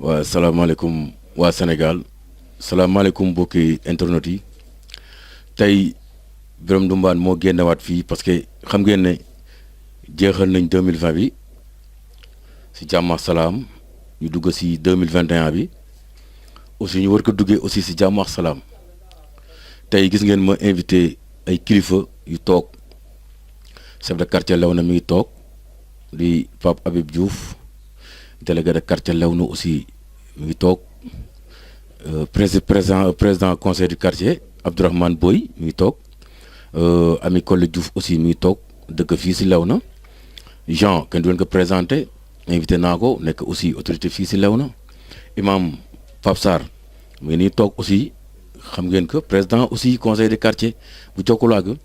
waa salaamaaleykum waa Sénégal salaamaaleykum mbokki internet yi tey Birame Ndoumbane moo génnewaat fii parce que xam ngeen ne jeexal nañ 2020 bi si jàmm ak salaam ñu dugg si 2021 bi aussi ñu war ko duggee aussi si jàmm ak salaam tey gis ngeen ma invité ay kilifa yu toog chef de quartier Léona mi ngi toog di Pape Habib Diouf délégué de quartier Léona aussi mi ngi toog président conseil du quartier Abdourahmane Boy mi ngi toog Ami Collé Diouf aussi mi ngi toog dëkk fii si Léona Jean kenn du leen ko présenté invité naa ko nekk aussi autorité fii si Léona imam Pape Sarr mu ngi nii toog aussi xam ngeen que président aussi conseil de quartier bu Jokkulaag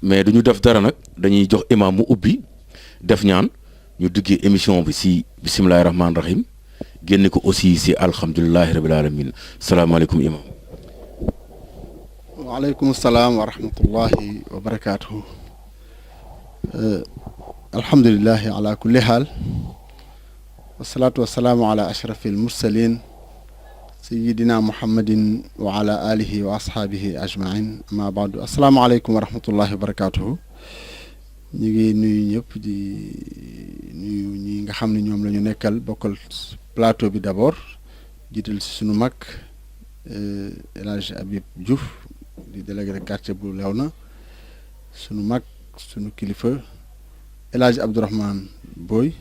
mais du ñu def dara nag dañuy jox imam mu ubbi def ñaan ñu duggee émission bi si bisimilahi rahmaani rahim génne ko aussi si alhamdulilahi rabil alamin salaamaaleykum imam. waaleykum salaam wa rahmatullahi wa barakaatuhu. alhamdulilahi ala kulli haal wasalaatu wasalaamu ala ashrafi almursalin sayidina muhammadin wa ala alihi wa ashaabihi ajmain ama baadu asalaamaaleykum wa rahmatullahi wa barakaatuhu. ñu ngi nuyu ñëpp di nuyu ñi nga xam ne ñoom la ñu nekkal bokkal plateau bi d'abord jiital si sunu mag El Hadj Habib Diouf di délégué de quartier bu Léona sunu mag sunu kilifa El Hadj Abdourahmane Boy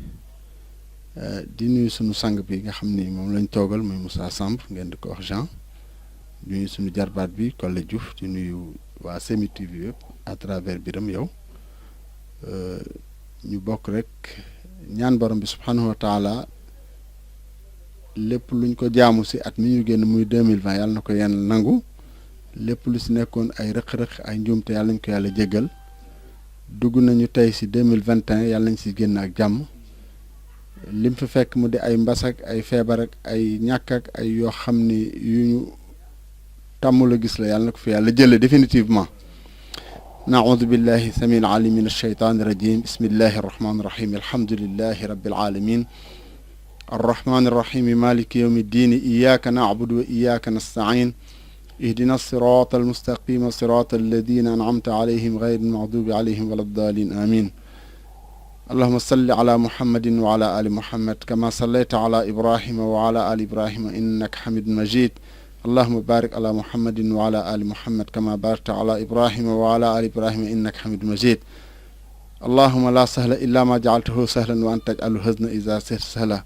di nuyu sunu sang bi nga xam ni moom lañ toogal muy Moussa Samb ngeen di ko wax Jean di nuyu sunu jarbaat bi Collé Diouf di nuyu waa Semi TV yëpp à travers Birame yow ñu bokk rek ñaan borom bi subhanahu wa taala lépp luñ ko jaamu si at mi ñu génn muy 2020 yàlla na ko yenn nangu lépp lu si nekkoon ay rëq-rëq ay njuumte yàlla nañ ko yàlla jéggal dugg nañu tey si 2021 yàlla nañ si génn ak jàmm lim fi fekk mu di ay mbas ak ay feebar ak ay ñàkk ak ay yoo xam ni yu ñu tàmmul a gis la yàlla na ko fi yàlla jële définitivement. naaudu billahi samil alim min alsheytaan irajim bismillahi arrahmani irrahim alhamdulilahi rabbil alamin arrahmani irrahimi maliki yawmi ddini iyaka nacbudu wa iyaka nastain ihdina sirata almustaqima sirata alladina anamta alayhim gayri almaghdubi alayhim wala ddalin amin allahuma salli ala muhammadin wa ala ali muhammad kama sallayta ala ibrahima wa ala ali ibrahima innaka hamidun majid allahuma barik ala muhammadin wa ala ali muhammad kama barakta ala ibrahima wa ala ali ibrahima innaka hamidun majid allahuma la sahla illa ma jacaltahu sahlan wa anta tajcalu hazna ida sirta sahla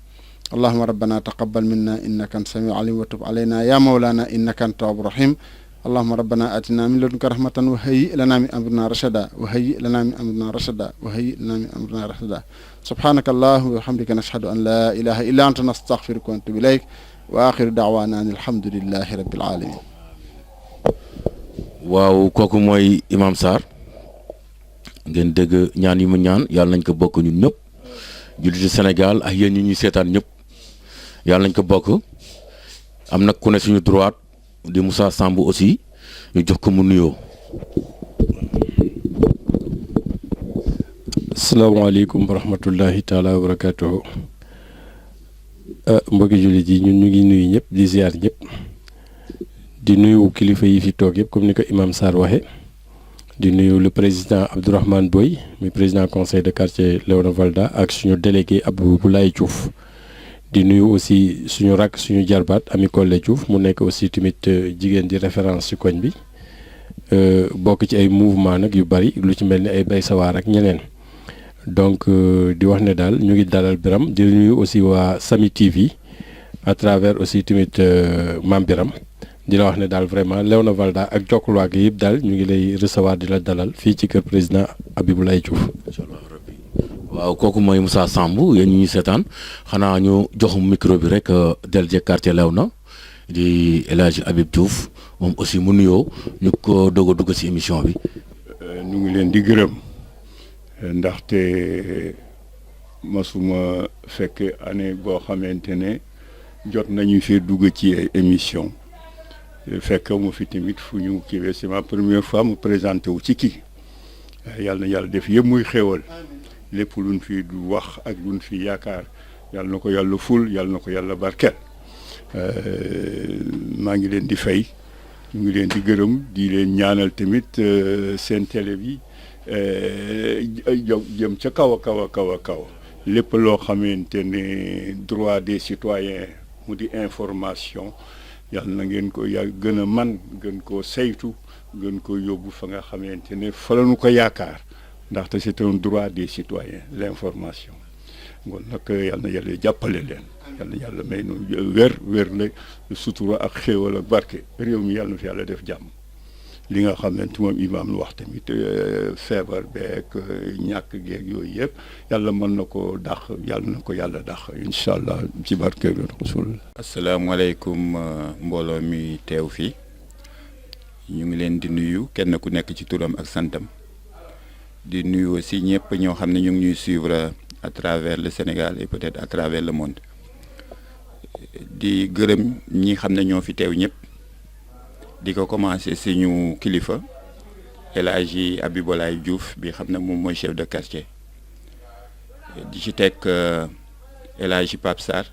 allahuma rabbana taqabal minna innaka anta samiu alim wa tub alayna ya mawlana innaka anta tawwabu rahim allahuma rabbana atina min ladunka rahmatan wa hayyi lana min amrina rashada wa hayyi lana min amrina rashada wa hayyi lana min amrina rashada subhanaka allahuma wa bihamdika nashhadu an la ilaha illa anta nastaghfiruka wa natubu ilayk wa axiru daawaana an alhamdulilahi rabbil alamin. waaw kooku mooy imam Sarr ngeen dégg ñaan yi mu ñaan yàlla nañ ko bokk ñun ñëpp jullit Sénégal ak yéen ñi ñuy seetaan ñëpp yàlla nañ ko bokk am nag ku ne suñu droite di Moussa Samb aussi ñu jox ko mu nuyoo. asalaamaaleykum wa rahmatullahi taala wa barakatuhu. mbokki jullit yi ñun ñu ngi nuyu ñëpp di ziar ñëpp di nuyu kilifa yi fi toog yëpp comme ni ko imam Sarr waxe di nuyu le président Abdourahmane Boy mi président conseil de quartier Léona Valda ak suñu délégué Abdoulaye Diouf di nuyu aussi suñu rakk suñu jarbaat Ami Collé Diouf mu nekk aussi tamit jigéen di référence ci koñ bi bokk ci ay mouvement nag yu bari lu ci mel ni ay bay sawaar ak ñeneen donc di wax ne daal ñu ngi dalal Birame di nuyu aussi waa Sami TV à travers aussi tamit Mame Birame di la wax ne daal vraiment Léona Valda ak Jokkulaag yëpp daal ñu ngi lay recevoir di la dalal fii ci kër président Habiboulaye Diouf. incha allah rabbi waaw kooku mooy Moussa Samb yéen ñi ñuy seetaan xanaa ñu jox micro bi rek délégué quartier Léona di El Hadj Habib Diouf moom aussi mu nuyoo ñu ko doog a dugg si émission bi. ñu ngi leen di gërëm. ndaxte masuma fekk année boo xamante ne jot nañu fi dugg ci émission fekk mu fi tamit fu ñu kiiwee c'est ma première fois mu présenté wu ci kii yàlla na yàlla def yëpp muy xéewal lépp luñ fi du wax ak luñ fi yaakaar yàlla na ko yàlla ful yàlla na ko yàlla barkeel maa ngi leen di fay ñu ngi leen di gërëm di leen ñaanal tamit seen télé bi jëm ca kaw a kaw a kaw a kaw lépp loo xamante ne droit des citoyens mu di information yàlla na ngeen ko gën a man gën koo saytu gën ko yóbbu fa nga xamante ne fa la ñu ko yaakaar ndaxte c'est un droit des citoyens l'information kon nag yàlla na yàlla jàppale leen yàlla na yàlla may nu wér la sutura ak xéewal ak barke réew mi yàlla na fi yàlla def jàmm li nga xamante moom imaam lu wax tamit feebar beeg ñàkk geeg yooyu yëpp yàlla mën na ko dàq yàlla na ko yàlla dàq incha allah ci barke rasul. asalaamaaleykum mbooloo mi teew fii ñu ngi leen di nuyu kenn ku nekk ci turam ak santam di nuyu aussi ñëpp ñoo xam ne ñu ngi ñuy suivre à travers le Sénégal et peut-être à travers le monde di gërëm ñi xam ne ñoo fi teew ñëpp. di ko commencé suñu kilifa El Hadji Abibolaye Diouf bi xam ne moom mooy chef de quartier di ci teg El Hadji Pape Sarr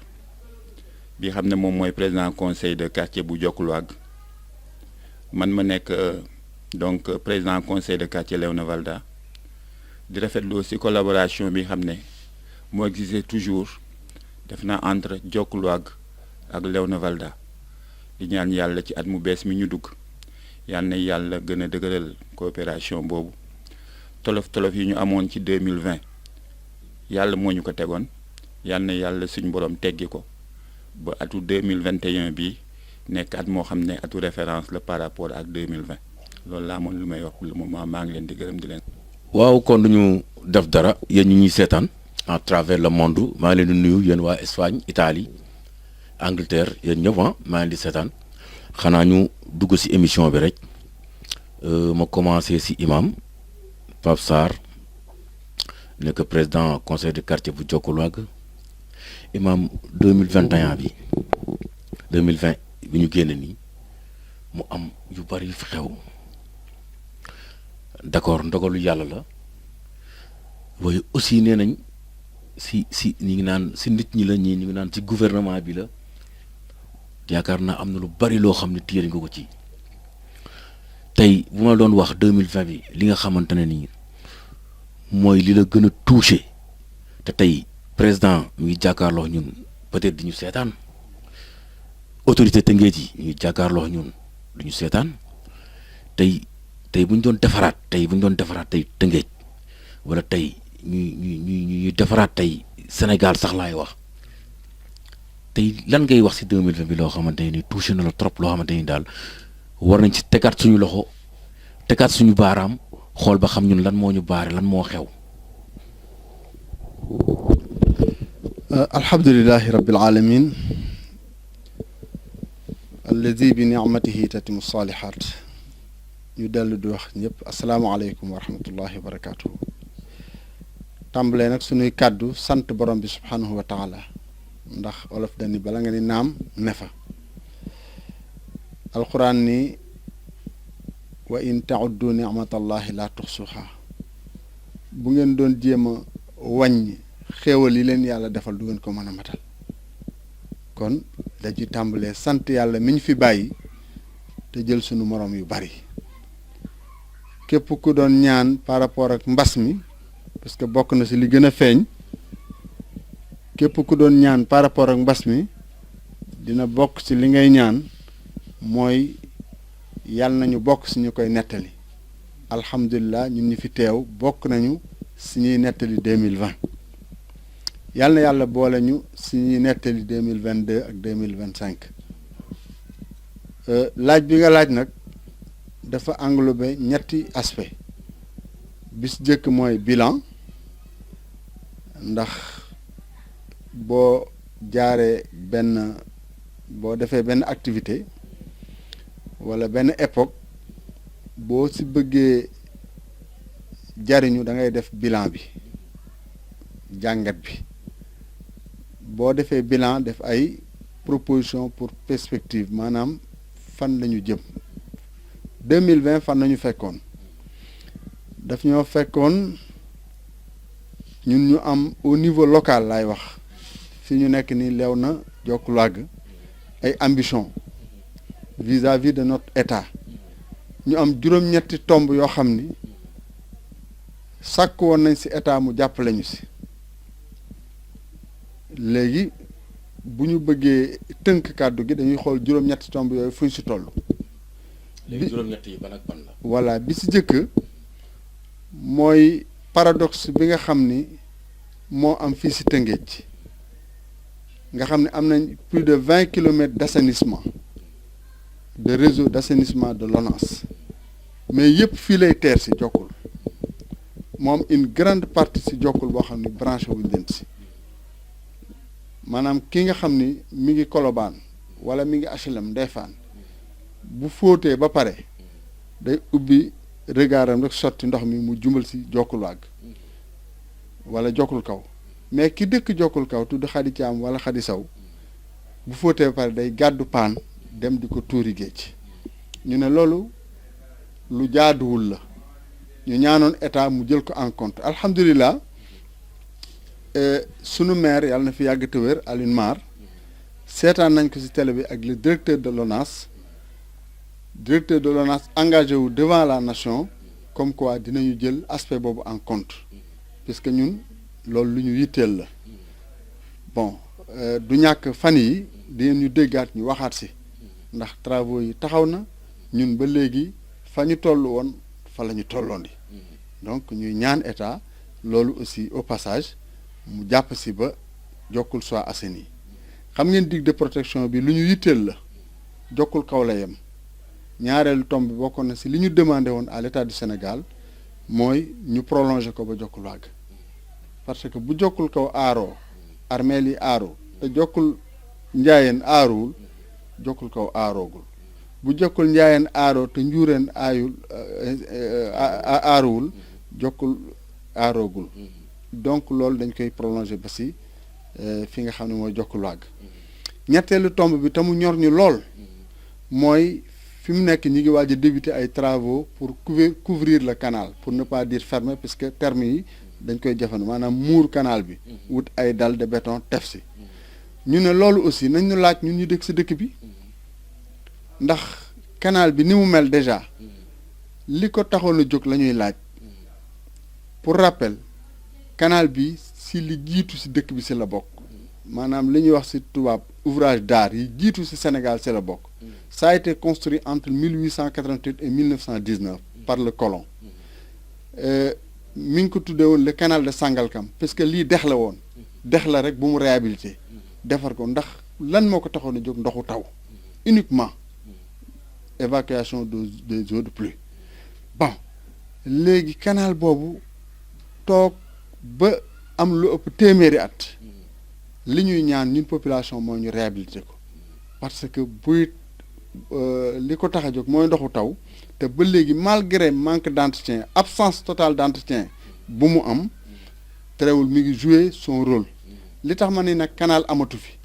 bi xam ne moom mooy président conseil de quartier bu Jokkuluwag man ma nekk donc président conseil de quartier Léona Valda di rafetlu aussi collaboration bi xam ne moo existé toujours def na entre Jokkuluwag ak Léona Valda di ñaan yàlla ci at mu bees mi ñu dugg yal na yàlla gën a dëgëral coopération boobu tolof yi ñu amoon ci 2020 yàlla moo ñu ko tegoon yal na yàlla suñ borom teggi ko ba atu 2021 bi nekk at moo xam ne atu référence la par rapport ak 2020 loolu laa moon lu may wax pour le moment maa ngi leen di gërëm di leen. waaw kon duñu def dara yéen ñu ñuy seetaan à travers le monde maa ngi leen di nuyu yéen waa Espagne Italie Angleterre yéen ñëpp maa ngi di seetaan xanaa ñu dugg ci émission bi rek ma commencé ci imam Pape Sarr nekk président conseil de quartier bu Jokkuluwag imam 2021 bi 2020 bi ñu génn nii mu am yu bari fi xew d'accord ndogalu yàlla la waaye aussi nee nañ ci ñi ngi naan ci nit ñi la ñii ñu ngi naan ci gouvernement bi la yaakaar naa am na lu bari loo xam ne téye nga ko ci tey bu ma doon wax 2020 bi li nga xamante ne nii mooy li la gën a touché te tey président mu ngi jàkkaarloo ñun peut-être di ñu seetaan autorité Tëngéej yi ñu ngi jàkkaarloo ñun du ñu seetaan tey bu ñu doon defaraat tey Tëngéej wala tey ñuy defaraat tey Sénégal sax laay wax tey lan ngay wax ci 2020 bi loo xamante ni touché na la trop loo xamante ni daal war nañ ci tegaat suñu loxo tegaat suñu baaraam xool ba xam ñun lan moo ñu baare lan moo xew. alhamdulillahi rabbil alamin alladi bi nicmatihi tatimu salihat ñu dellu di wax ñëpp asalaamaaleykum wa rahmatullahi wa barakatuh tàmbalee nag suñuy kàddu sant borom bi subhanahu wa taala ndax olof dani bala nga ni naam ne fa alquran ni wa in tauddu nicmatallahi la tuxsuha bu ngeen doon jéem a wàññi xéewal yi leen yàlla defal du ngeen ko mën a matal kon dañuy tàmbalee sant yàlla mi ñu fi bàyyi te jël sunu moroom yu bari képp ku doon ñaan par rapport ak mbas mi parce que bokk na ci li gën a feeñ képp ku doon ñaan par rapport ak mbas mi dina bokk ci li ngay ñaan mooy yàlla nañu bokk ci ñu koy nettali alhamdulilah ñun ñi fi teew bokk nañu ci ñuy nettali 2020 yàlla na yàlla boole ñu ci ñuy nettali 2022 ak 2025 laaj bi nga laaj nag dafa englobé ñetti aspect bis jëkk mooy bilan ndax boo defee benn activité walla benn époque boo ci bëggee jariñu da ngay def bilan bi jàngat bi boo defee bilan def ay proposition pour perspective maanaam fan lañu jëm 2020 fan nañu fekkoon daf ñoo fekkoon ñun ñu am au niveau local laay wax fi ñu nekk nii leew na jokkul wàgg ay ambition vis-à-vis de notre état ñu am juróom-ñetti tomb yoo xam ni sàkk woon nañ ci état mu jàppale ñu ci léegi bu ñu bëggee tënk kàddu gi dañuy xool juróom-ñetti tomb yooyu fu ñu ci toll. léegi juróom-ñett yi ban ak ban la. voilà bi ci jëkk mooy paradoxe bi nga xam ni moo am fii ci Tëngéej nga xam ne am nañ plus de 20 kilomètres d'assainissement de réseau d'assainissement de l'ONAS mais yëpp fii lay teer ci Jokkul moom une grande partie ci Jokkul boo xam ni branché wuñ leen ci maanaam ki nga xam ni mi ngi Colobane wala mi ngi HLM Ndefane bu fóotee ba pare day ubbi regardam rek sotti ndox mi mu jumbal ci Jokkul wàgg wala Jokkul kaw mais ki dëkk Jokkul kaw tudd Xadi Caam wala Xadi Saw bu fóotee ba pare day gàddu paan dem di ko tuuri géej ñu ne loolu lu jaaduwul la ñu ñaanoon état mu jël ko en compte alhamdulilah sunu maire yàlla na fi yàgg te wér Alioune Mar seetaan nañ ko ci télé bi ak le directeur de l'ONAS engagé wu devant la nation comme quoi dinañu jël aspect boobu en compte puisque ñun loolu lu ñu yitteel la bon du ñàkk fan yi dinañ ñu déggaat ñu waxaat ci ndax travaux yi taxaw na ñun ba léegi fa ñu toll woon fa la ñu tolloon di donc ñuy ñaan état loolu aussi au passage mu jàpp ci ba Jokkul soit assaini xam ngeen digue de protection bi lu ñu yitteel la Jokkul kaw la yem ñaareelu tomb bi bokkoon na ci li ñu demandé woon à l'état du Sénégal mooy ñu prolonger ko ba Jokkul wàgg parce que bu Jokkul kaw aaroo armeel yi aaroo te Jokkul njaayeen aaruwul Jokkul kaw aaroogul bu Jokkul njaayeen aaroo te njuureen aaruwul Jokkul aaroogul donc loolu dañ koy prolonger ba ci fi nga xam ne mooy Jokkul wàgg ñetteelu tomb bi te mu ñor ñu lool mooy fi mu nekk ñi ngi waaj a débuter ay travaux pour couvrir le canal pour ne pas dire fermer puisque terme yi dañ koy jëfandu maanaam muur canal bi wut ay dalles de béton tef ci ñu ne loolu aussi nañ ñu laaj ñun ñu dëkk ci dëkk bi ndax canal bi ni mu mel déjà li ko taxoon a jóg la ñuy laaj pour rappel canal bi ci li jiitu ci dëkk bi ci la bokk maanaam li ñuy wax ci tubaab ouvrage d'art yi jiitu ci Sénégal ci la bokk ça a été construit entre 1888 et 1919 par le colon mi ngi ko tuddee woon le canal de Sangalkam parce que lii dex la woon dex la rek bu mu réhabilité defar ko ndax lan moo ko taxoon a jóg ndoxu taw uniquement évacuation des eaux de pluie bon léegi canal boobu toog ba am lu ëpp téeméeri at li ñuy ñaan ñun population moo ñu réhabilité ko parce que buy li ko tax a jóg mooy ndoxu taw te ba léegi malgré manque d'entretien absence totale d'entretien bu mu am terewul mi ngi jouer son rôle li tax ma ni nag canal amatu fi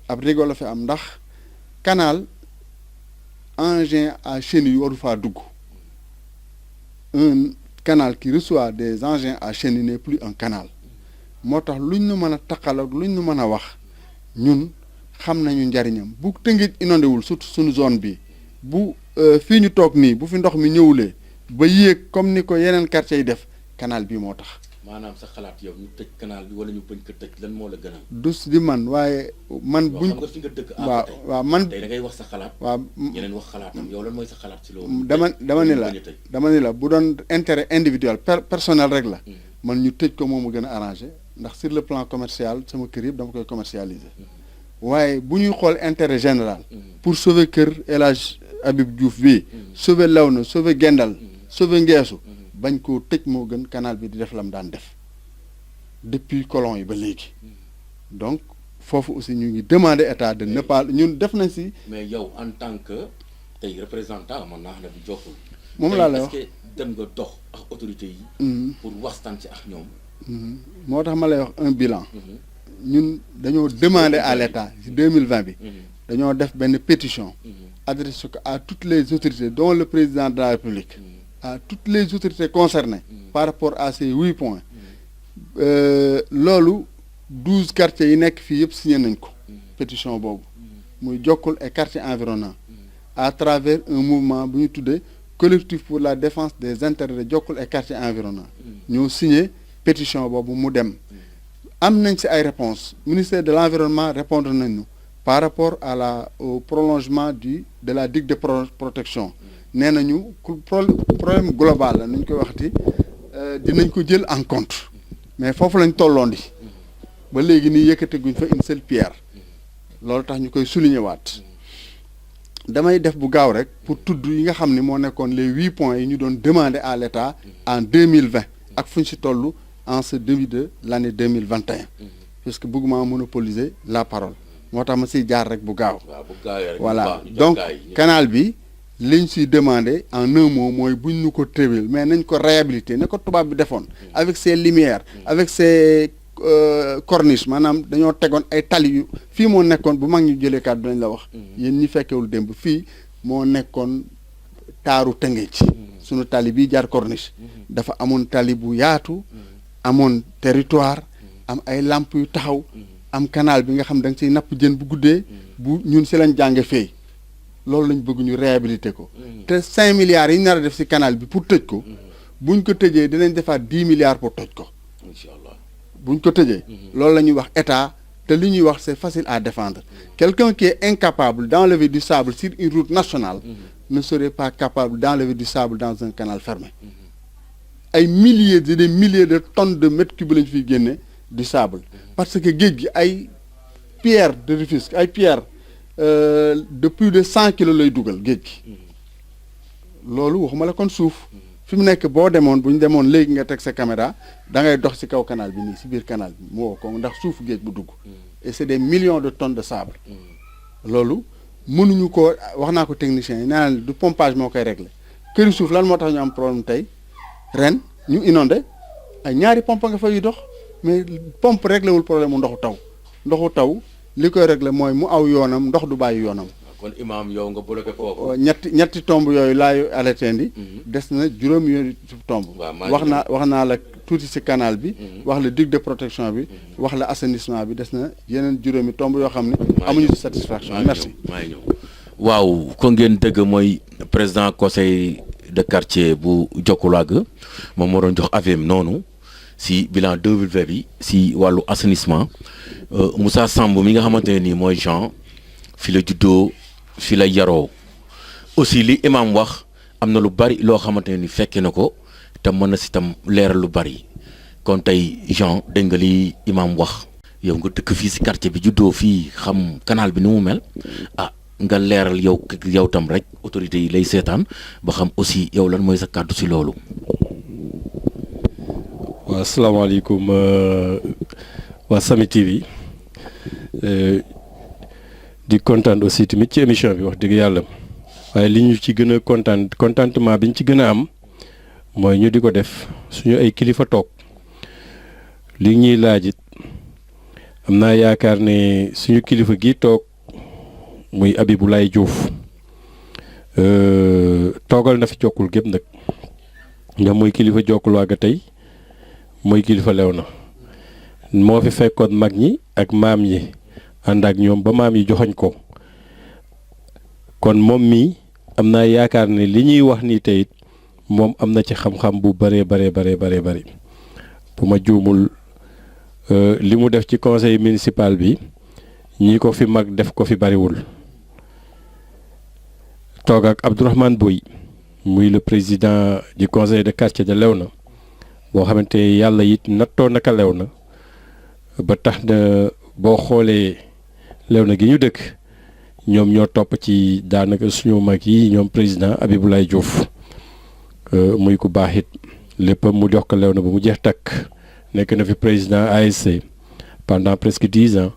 ab rigole la fi am ndax canal engin à chenille yu waru faa dugg un canal qui reçoit des engins à chenille n'est plus un canal moo tax luñ nu mën a taqal ak luñ nu mën a wax ñun xam nañu njariñam bu Tëngéej inondé wul surtout suñu zone bi bu fii ñu toog nii bu fi ndox mi ñëwulee ba yéeg comme ni ko yeneen quartier yi def canal bi moo tax. maanaam sa xalaat yow ñu tëj canal bi wala ñu bañ ko tëj lan moo la gënal. dus di man waaye man. buñ xam nga fi nga dëkk. waaw man tey da ngay wax sa xalaat. waaw ñeneen wax xalaatam yow lan mooy sa xalaat ci loolu. dama ni la bu doon intérêt individuel personnel rek la. man ñu tëj ko moom mu gën a arrangé ndax sur le plan commercial sama kër yëpp dama koy commercialiser. waaye bu ñuy xool intérêt général. pour sauver kër El Hadj Habib Diouf bii. sauver Léona sauver Gendal. sauver Ngeesu. bañ koo tëj moo gën canal bi di def lam daan def depuis colon yi ba léegi donc foofu aussi ñu ngi demander état de ne pas ñun def nañ si. mais yow en tant que tey représentant man naa xam ne bu Jokkul. moom laa lay wax est-ce que dem nga dox ak autorités yi. pour waxtaan ci ak ñoom. moo tax ma lay wax un bilan. ñun dañoo demander à l'état ci 2020 bi. dañoo def benn pétition. adressé ko à toutes les autorités dont le président de la République. à toutes les autorités concernées par rapport à ces 8 points loolu 12 quartiers yi nekk fii yëpp signé nañ ko pétition boobu muy Jokkul et quartiers environnants à travers un mouvement bu ñu tuddee collectif pour la défense des intérêts de Jokkul et quartiers environnants ñoo signé pétition boobu mu dem am nañ ci ay réponses ministère de l'environnement répondre nañu par rapport à au prolongement de la digue de protection nee nañu problème global la nu ñu koy waxati dinañ ko jël en compte mais foofu lañ tolloon di ba léegi nii yëkkate guñ fa une seule pierre loolu tax ñu koy souligner waat damay def bu gaaw rek pour tudd yi nga xam ni moo nekkoon les 8 points yi ñu doon demander à l'État en 2020 ak fu ñu si toll en ce début de l'année 2021 puisque bëgguma monopoliser la parole moo tax ma siy jaar rek bu gaaw voilà donc canal bi liñ siy demander en un mot mooy buñ ñu ko tëwel mais nañ ko réhabiliter ne ko tubaab bi defoon avec ses lumières avec ses corniche maanaam dañoo tegoon ay tali yu fii moo nekkoon bu mag ñu jëlee kàddu dañ la wax yéen ñi fekkewul démb fii moo nekkoon taaru Tëngéej sunu tali bii jaar corniche dafa amoon tali bu yaatu amoon territoire am ay lamp yu taxaw am canal bi nga xam da nga ciy napp jën bu guddee bu ñun si lañ jànge feey loolu lañ bëgg ñu réhabiliter ko te 5 milliards yi ñu nar a def si canal bi pour tëj ko buñ ko tëjee dinañ defaat 10 milliards pour toj ko inchallah buñ ko tëjee loolu la ñuy wax état te li ñuy wax c'est facile à défendre quelqu'un qui est incapable d'enlever du sable sur une route nationale ne serait pas capable d'enlever du sable dans un canal fermé ay milliers et des milliers de tonnes de mètres cubes lañ fiy génne du sable parce que géej gi ay pierre de Rufisque ay pierre de plus de 100 kilos lay dugal géej gi loolu waxuma la kon suuf fi mu nekk boo demoon bu ñu demoon léegi nga teg sa caméra da ngay dox ci kaw canal bi nii ci biir canal bi mu woo ko ndax suufu géej bu dugg et c'est des millions de tonnes de sable loolu mënuñu ko wax naa ko technicien yi nee naa du pompage moo koy régler këri suuf lan moo tax ñu am problème tey ren ñu inondé ay ñaari pompe nga fa yu dox mais pompe réglé wul problème mu ndoxu taw li koy régler mooy mu aw yoonam ndox du bàyyi yoonam. kon imam yow nga bloqué foofu. ñetti tomb yooyu laay alerté ndi des na juróom yooyu tomb wax naa la tuuti ci canal bi wax la digue de protection bi wax la assainissement bi des na yeneen juróomi tomb yoo xam ne amuñu ci satisfaction merci maa ngi ñëw waaw ko ngeen dëgg mooy président conseil de quartier bu Jokkulaag moom moo doon jox avis noonu si bilan 2020 bi si wàllu assainissement Moussa Samb mi nga xamante ne nii mooy Jean fi la juddoo fi la yaroo aussi li imam wax am na lu bari loo xamante ne ni fekke na ko te mën na si tam leeral lu bari kon tey Jean dégg nga li imam wax yow nga dëkk fii si quartier bi juddoo fii xam canal bi ni mu mel nga leeral yow tam rek autorités yi lay seetaan ba xam aussi yow lan mooy sa kàddu si loolu. waaw asalaamaaleykum waa Samy TV di kontaan aussi tamit ci émission bi wax dëgg yàlla waaye li ñu ci gën a contentement bi ñu ci gën a am mooy ñu di ko def suñu ay kilifa toog li ñuy laaj it am naa yaakaar ne suñu kilifa gi toog muy Abiboulaye Diouf toogal na fi Jokkul gépp nag ndax mooy kilifa Jokkulaag tey mooy kilifa Léona moo fi fekkoon mag ñi ak maam yi ànd ak ñoom ba maam yi joxoñ ko kon moom mii am naa yaakaar ne li ñuy wax nii tey moom am na ci xam-xam bu bëree bëri bu ma juumul li mu def ci conseil municipal bi ñi ko fi mag def ko fi bëriwul toog ak Abdourahmane Boy muy le président du conseil de quartier de Léona boo xamante yàlla it nattoo naka Léona ba tax na boo xoolee Léona gi ñu dëkk ñoom ñoo topp ci daanaka suñu mag yi ñoom président Abiboulaye Diouf muy ku baax it lépp mu jox ko Léona ba mu jeex takk nekk na fi président ASC pendant presque 10 ans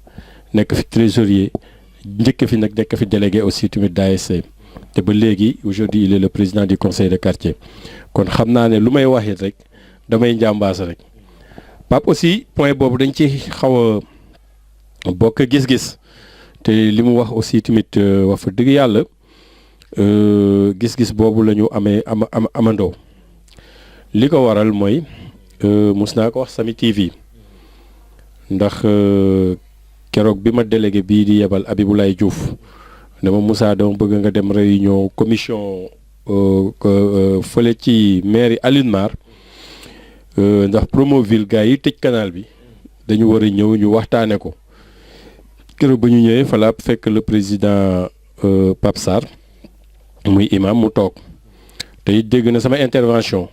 nekk fi trésorier njëkk fi nag nekk fi délégué aussi tamit d'ASC te ba léegi aujourd'hui il est le président du conseil de quartier kon xam naa ne lu may wax it rek damay njàmbaas rek Pape aussi point boobu dañ ci xaw a bokk gis-gis te li mu wax aussi tamit wax fa dëgg yàlla gis-gis boobu la ñu amandoo li ko waral mooy mus naa ko wax Samy TV ndax keroog bi ma délégué bii di yebal Abiboulaye Diouf dama Moussa dama bëgg nga dem réunion commission fële ci mairie Alioune Mar ndax Promoville gars yi tëj canal bi dañu war a ñëw ñu waxtaane ko keroog ba ñu ñëwee fala fekk le président Pape Sarr muy imam mu toog te it dégg na sama intervention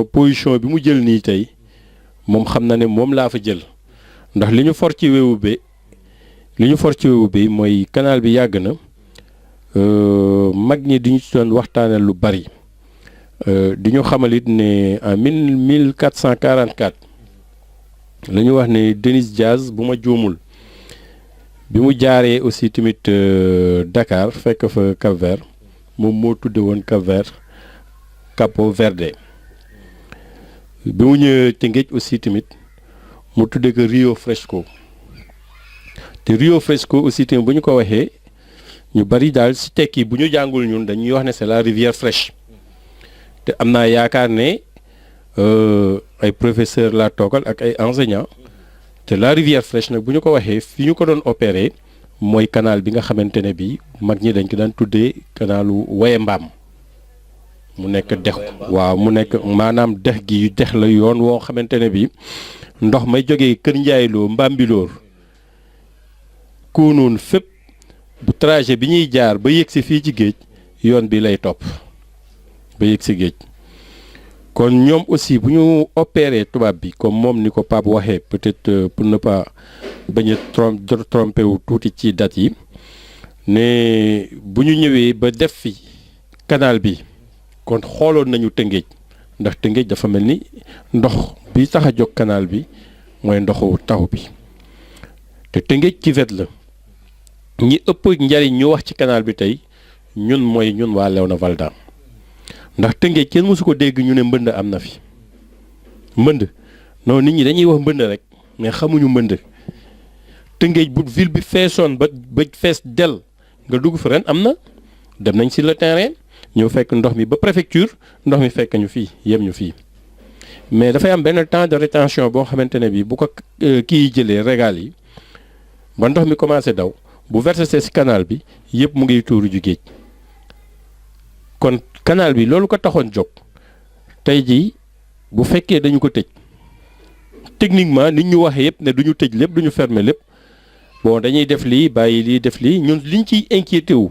position bi mu jël nii tey moom xam na ne moom laa fa jël ndax li ñu for ci wewu bi mooy canal bi yàgg na mag ñi di ñu ci doon waxtaane lu bari di ñu xamal it ne en 1444 la ñu wax ne Denis Diaz bu ma juumul bi mu jaaree aussi tamit Dakar fekk fa Cap-Vert moom moo tudde woon Cap-Vert Capo Verde bi mu ñëwee Tëngéej aussi tamit mu tudde ko Rio Fresco te Rio Fresco aussi tamit bu ñu ko waxee ñu bari daal ci tekki bu ñu jàngul ñun dañuy wax ne c'est la rivière fraîche te am naa yaakaar ne ay professeur laa toogal ak ay enseignants te la rivière fraîche nag bu ñu ko waxee fi ñu ko doon opérer mooy canal bi nga xamante ne bi mag ñi dañ ko daan tuddee canalu Waye Mbaam mu nekk dex waaw mu nekk maanaam dex gi dex la yoon woo xamante ne bi ndox may jógee Kër Njaayloo Mbambilor Kounoune fépp bu trajet bi ñuy jaar ba yegg si fii ci géej yoon bi lay topp ba yegg si géej kon ñoom aussi bu ñu opéré tubaab bi comme moom ni ko Pape waxee peut-être pour ne pas bañ a trompé wu tuuti ci date yi ne bu ñu ñëwee ba def fi canal bi kon xooloon nañu Tëngéej ndax Tëngéej dafa mel ni ndox bi tax a jóg canal bi mooy ndoxu taw bi te Tëngéej ci wet la ñi ëpp njariñ ñu wax ci canal bi tey ñun waa Léona Valda ndax Tëngéej kenn mësu ko dégg ñu ne mbënd am na fi mbënd non nit ñi dañuy wax mbënd rek mais xamuñu mbënd Tëngéej bu ville bi feesoon ba fees del nga dugg fa ren am na dem nañ sur le terrain ñëw fekk ndox mi ba préfecture ndox mi fekk ñu fii yem ñu fii mais dafay am benn temps de rétention boo xamante ne bi bu ko kii jëlee régal yi ba ndox mi commencé daw bu versé ci canal bi yëpp mu ngi tuuru ju géej kon canal bi loolu ko taxoon jóg tey jii bu fekkee dañu ko tëj techniquement nit ñu waxee yëpp ne duñu tëj lépp duñu fermer lépp bon dañuy def lii bàyyi lii def lii ñun liñ ciy inquiété wu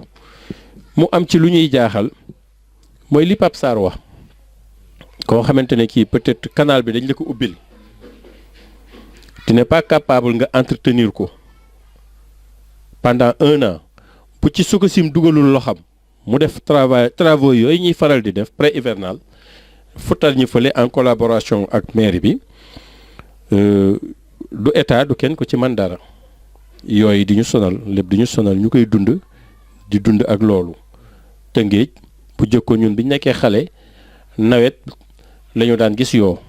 mu am ci lu ñuy jaaxal mooy li Pape Sarr wax koo xamante ne kii peut-être canal bi dañ la ko ubbil tu n'es pas capable nga entretenir ko pendant 1 an bu ci Sococim dugalul loxam mu def travaux yooyu ñuy faral di def pré-hivernal futal ñu fële en collaboration ak mairie bi du état du kenn ko ci man dara yooyu di ñu sonal lépp di ñu sonal ñu koy dund di dund ak loolu Tëngéej bu jëkkoon ñun bi ñu nekkee xale nawet la ñu daan gis yoo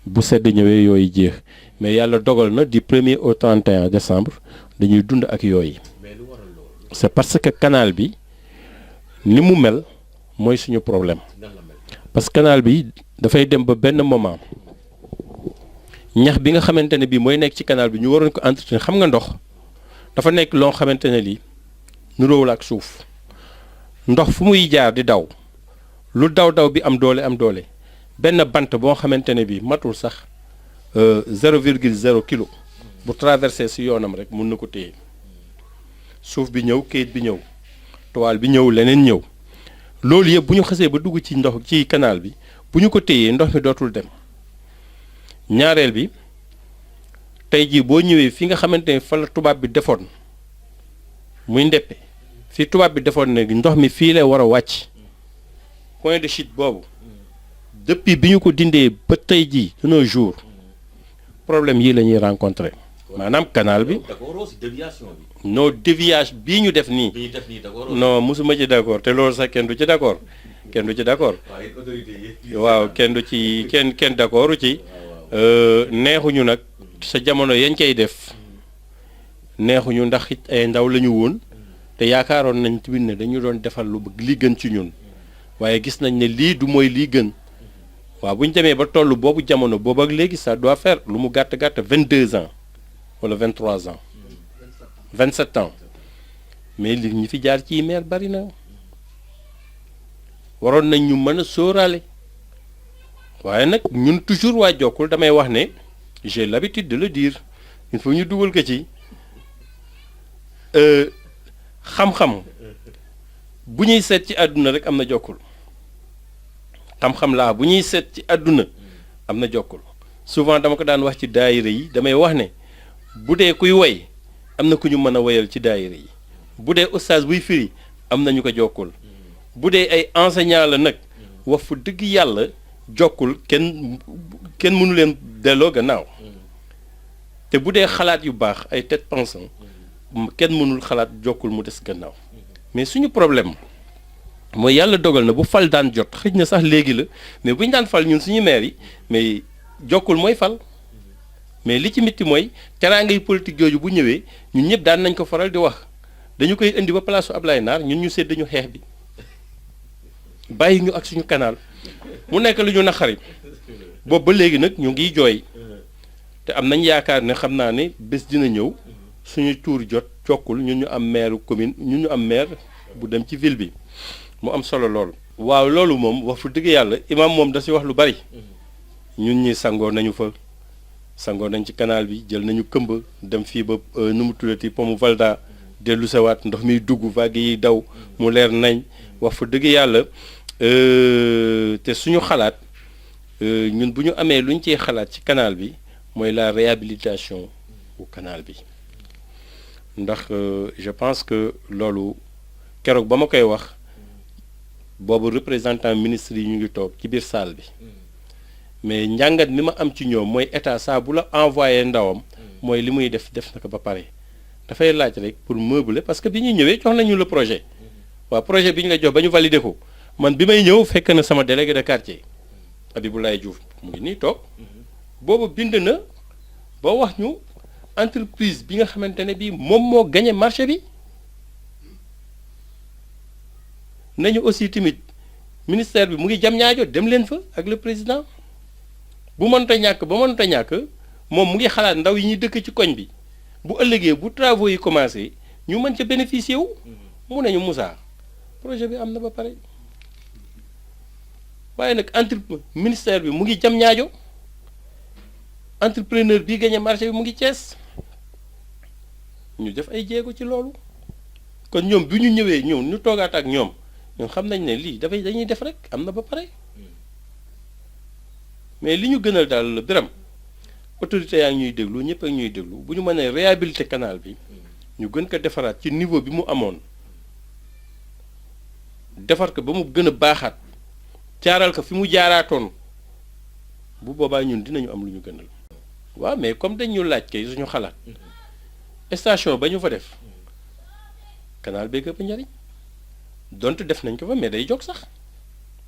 bu sedd ñëwee yooyu jeex mais yàlla dogal na du 1er au 31 décembre dañuy dund ak yooyu c'est parce que canal bi ni mu mel mooy suñu problème parce que canal bi dafay dem ba benn moment ñax bi nga xamante ne bii mooy nekk ci canal bi ñu waroon ko entretenir xam nga ndox dafa nekk loo xamante ne lii nuróowul ak suuf ndox fu muy jaar di daw lu daw bi am doole benn bant boo xamante ne bii matul sax 0,0 kilo bu traversé si yoonam rek mun na ko téye suuf bi ñëw kayit bi ñëw toile bi ñëw leneen ñëw loolu yëpp bu ñu xasee ba dugg ci ndox ci canal bi bu ñu ko téyee ndox mi dootul dem ñaareel bi tey jii boo ñëwee fi nga xamante ne fa la tubaab bi defoon muy Ndeppe fi tubaab bi defoon ne ndox mi fii lay war a wàcc point de chute boobu depuis bi ñu ko dindee ba tey jii de nos jours problème yii la ñuy rencontrer maanaam canal bi non déviage bii ñu def nii non mosuma ci d'accord te loolu sax kenn du ci d'accord waaw kenn du ci kenn d'accordu ci neexuñu nag sa jamono yañ koy def neexuñu ndax it ay ndaw la ñu woon te yaakaaroon nañ tamit ne dañu doon defal lu bëgg li gën ci ñun waaye gis nañ ne lii du mooy lii gën waaw bu ñu demee ba toll boobu jamono boobu ak léegi ça doit faire lu mu gàtt 22 ans wala 23 ans 27 ans mais li ñi fi jaar ci maire bari na waroon nañ ñu mën a sóoraale waaye nag ñun toujours waa Jokkul damay wax ne j'ai l'habitude de le dire il faut ñu dugal ko ci xam-xam bu ñuy seet ci àdduna rek am na Jokkul xam-xam laa bu ñuy seet ci àdduna am na Jokkul souvent dama ko daan wax ci daayira yi damay wax ne bu dee kuy woy am na ku ñu mën a woyal ci daayira yi bu dee ustaas buy firi am na ñu ko Jokkul bu dee ay enseignant la nag wax fu dëgg yàlla Jokkul kenn mënu leen delloo gannaaw te bu dee xalaat yu baax ay tête pensant kenn mënul xalaat Jokkul mu des gannaaw mais suñu problème mooy yàlla dogal na bu fal daan jot xëj na sax léegi la mais bu ñu daan fal ñun suñu maire yi mais Jokkul mooy fal mais li ci métti mooy teraangay politique jooju bu ñëwee ñun ñëpp daan nañ ko faral di wax dañu koy indi ba place su Ablaye Naar ñun ñu sédd ñu xeex bi bàyyi ñu ak suñu canal mu nekk lu ñu naqari boobu ba léegi nag ñu ngi jooy te am nañ yaakaar ne xam naa ne bés dina ñëw suñu tuur jot Jokkul ñun ñu am maire commune ñun ñu am maire bu dem ci ville bi mu am solo lool. waaw loolu moom wax fu dëgg yàlla imam moom da si wax lu bari ñun ñi sangoo nañu fa sangoo nañ ci canal bi jël nañu këmb dem fii ba nu mu tuddati Pomu Valda dellu sawaat ndox miy dugg vague yi daw mu leer nañ wax fa dëgg yàlla te suñu xalaat ñun bu ñu amee lu ñu ciy xalaat ci canal bi mooy la réhabilitation bu canal bi ndax je pense que loolu keroog ba ma koy wax boobu représentant ministre yi ñu ngi toog ci biir salle bi mais njàngat mi ma am ci ñoom mooy état saa bu la envoyé ndawam mooy li muy def na ko ba pare dafay laaj rek pour meubler parce que bi ñuy ñëwee jox nañu le projet waaw projet bi ñu la jox ba ñu valider ko man bi may ñëw fekk na sama délégué de quartier Abiboulaye Diouf mu ngi nii toog boobu bind na ba wax ñu entreprise bi nga xamante ne bii moom moo gagné marché bi nañu aussi tamit ministère bi mu ngi jam ñaajo dem leen fa ak le président bu mënta ñàkk ba mënta ñàkk moom mu ngi xalaat ndaw yi ñuy dëkk ci koñ bi bu ëllëgee bu travaux yi commencé ñu mën ca bénéficier wu mu nañu Moussa projet bi am na ba pare waaye nag ministère bi mu ngi jam ñaajo entrepreneur bi gagné marché bi mu ngi Thiès ñu def ay jéego ci loolu kon ñoom bi ñu ñëwee ñu toogaat ak ñoom ñun xam nañ ne lii dañuy def rek am na ba pare mais li ñu gënal daal la Biram autorité yaa ngi ñuy déglu ñëpp ak ñuy déglu bu ñu mënee réhabiliter canal bi ñu gën ko defaraat ci niveau bi mu amoon defar ko ba mu gën a baaxaat jaaral ko fi mu jaaraatoon bu boobaa ñun dinañu am lu ñu gënal. waaw mais comme dañ ñu laaj kay suñu xalaat station ba ñu fa def canal bee gëpp njariñ donte def nañ ko fa mais day jóg sax